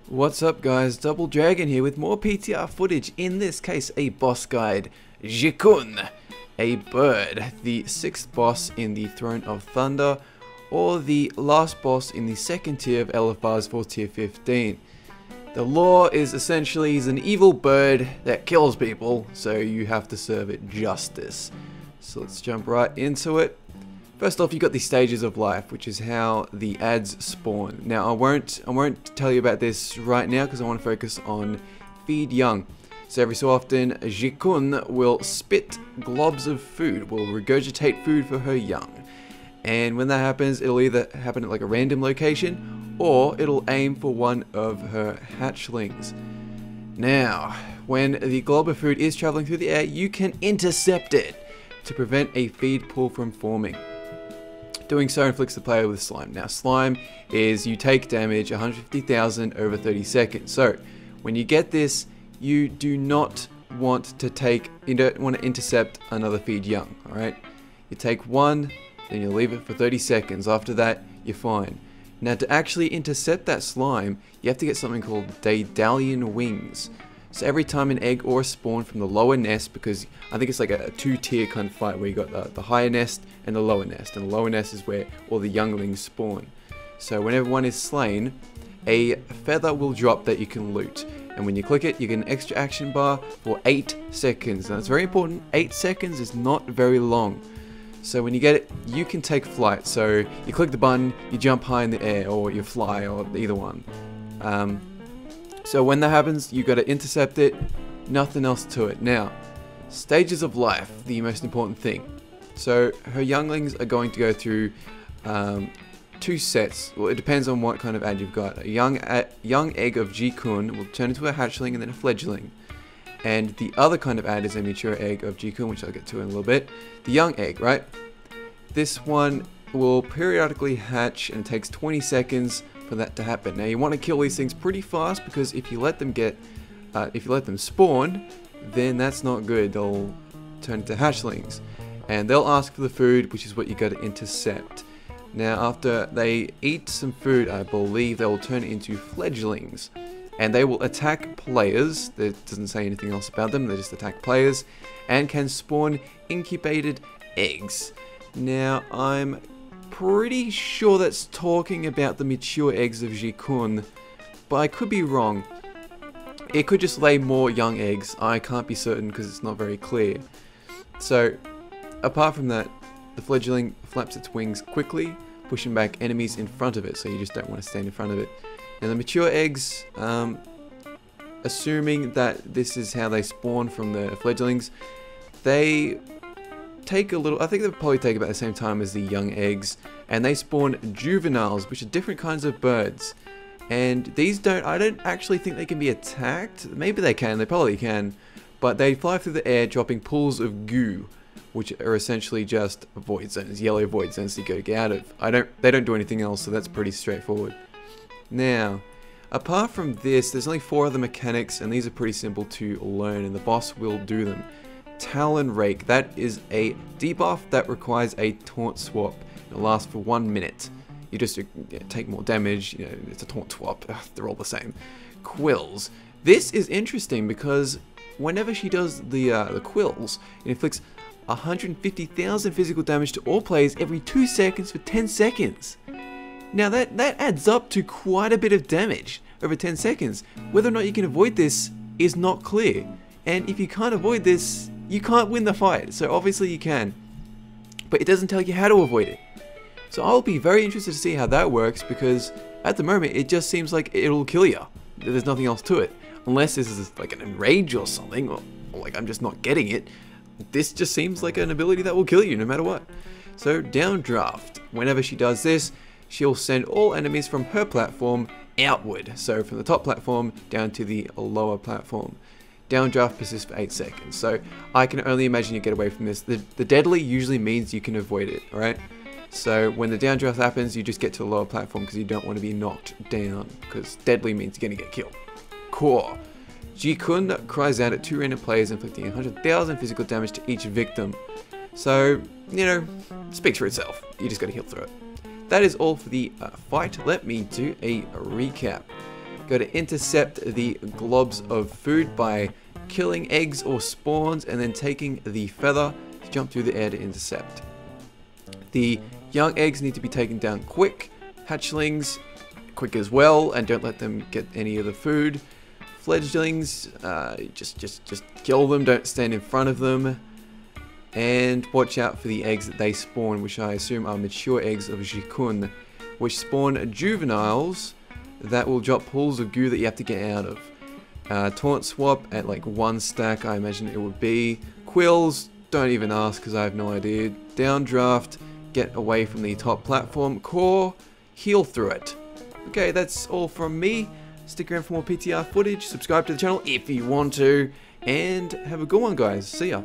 What's up guys, DoubleDragon here with more PTR footage, in this case a boss guide, Ji-Kun, a bird, the 6th boss in the Throne of Thunder, or the last boss in the second tier of LFRs for tier 15. The lore is essentially he's an evil bird that kills people, so you have to serve it justice. So let's jump right into it. First off, you got the stages of life, which is how the ads spawn. Now I won't tell you about this right now because I want to focus on feed young. So every so often, Ji-Kun will spit globs of food, will regurgitate food for her young. And when that happens, it'll either happen at like a random location, or it'll aim for one of her hatchlings. Now, when the glob of food is traveling through the air, you can intercept it to prevent a feed pool from forming. Doing so inflicts the player with slime. Now slime is you take damage 150,000 over 30 seconds. So when you get this, you do not want to intercept another feed young, alright? You take one, then you leave it for 30 seconds. After that, you're fine. Now to actually intercept that slime, you have to get something called Daedalian wings. So every time an egg or a spawn from the lower nest, because I think it's like a two-tier kind of fight where you got the higher nest and the lower nest, and the lower nest is where all the younglings spawn. So whenever one is slain, a feather will drop that you can loot, and when you click it, you get an extra action bar for 8 seconds. Now it's very important, 8 seconds is not very long. So when you get it, you can take flight. So you click the button, you jump high in the air, or you fly, or either one. So when that happens, you got to intercept it, nothing else to it. Now, stages of life, the most important thing. So her younglings are going to go through 2 sets. Well, it depends on what kind of ad you've got. A young egg of Ji-Kun will turn into a hatchling and then a fledgling. And the other kind of ad is a mature egg of Ji-Kun, which I'll get to in a little bit. The young egg, right? This one will periodically hatch, and it takes 20 seconds for that to happen. Now you want to kill these things pretty fast, because if you let them spawn, then that's not good. They'll turn into hatchlings, and they'll ask for the food, which is what you got to intercept. Now after they eat some food, I believe they will turn into fledglings, and they will attack players. That doesn't say anything else about them, they just attack players, and can spawn incubated eggs. Now I'm pretty sure that's talking about the mature eggs of Ji-Kun, but I could be wrong. It could just lay more young eggs. I can't be certain because it's not very clear. So apart from that, the fledgling flaps its wings quickly, pushing back enemies in front of it, so you just don't want to stand in front of it. Now the mature eggs, assuming that this is how they spawn from the fledglings, they take a little, I think they'll probably take about the same time as the young eggs, and they spawn juveniles, which are different kinds of birds. And these I don't actually think they can be attacked. Maybe they can, they probably can, but they fly through the air dropping pools of goo, which are essentially just void zones, yellow void zones that you gotta get out of. They don't do anything else, so that's pretty straightforward. Now, apart from this, there's only 4 other mechanics, and these are pretty simple to learn, and the boss will do them. Talon Rake, that is a debuff that requires a taunt swap. It'll last for 1 minute. You just take more damage, you know, it's a taunt swap, they're all the same. Quills. This is interesting because whenever she does the quills, it inflicts 150,000 physical damage to all players every 2 seconds for 10 seconds. Now that adds up to quite a bit of damage over 10 seconds. Whether or not you can avoid this is not clear. And if you can't avoid this, you can't win the fight. So obviously you can, but it doesn't tell you how to avoid it. So I'll be very interested to see how that works, because at the moment it just seems like it'll kill you. There's nothing else to it. Unless this is like an enrage or something, or like I'm just not getting it. This just seems like an ability that will kill you no matter what. So downdraft. Whenever she does this, she'll send all enemies from her platform outward. So from the top platform down to the lower platform. Downdraft persists for 8 seconds, so I can only imagine you get away from this. The deadly usually means you can avoid it, alright? So when the downdraft happens, you just get to the lower platform because you don't want to be knocked down, because deadly means you're going to get killed. Core. Ji-Kun cries out at 2 random players, inflicting 100,000 physical damage to each victim. So, you know, speaks for itself. You just got to heal through it. That is all for the fight. Let me do a recap. Go to intercept the globs of food by killing eggs or spawns and then taking the feather to jump through the air to intercept. The young eggs need to be taken down quick. Hatchlings, quick as well, and don't let them get any of the food. Fledglings, just kill them, don't stand in front of them. And watch out for the eggs that they spawn, which I assume are mature eggs of Ji-Kun, which spawn juveniles that will drop pools of goo that you have to get out of. Taunt swap at like 1 stack, I imagine it would be. Quills, don't even ask because I have no idea. Downdraft, get away from the top platform. Core, heal through it. Okay, that's all from me. Stick around for more PTR footage, subscribe to the channel if you want to, and have a good one, guys. See ya.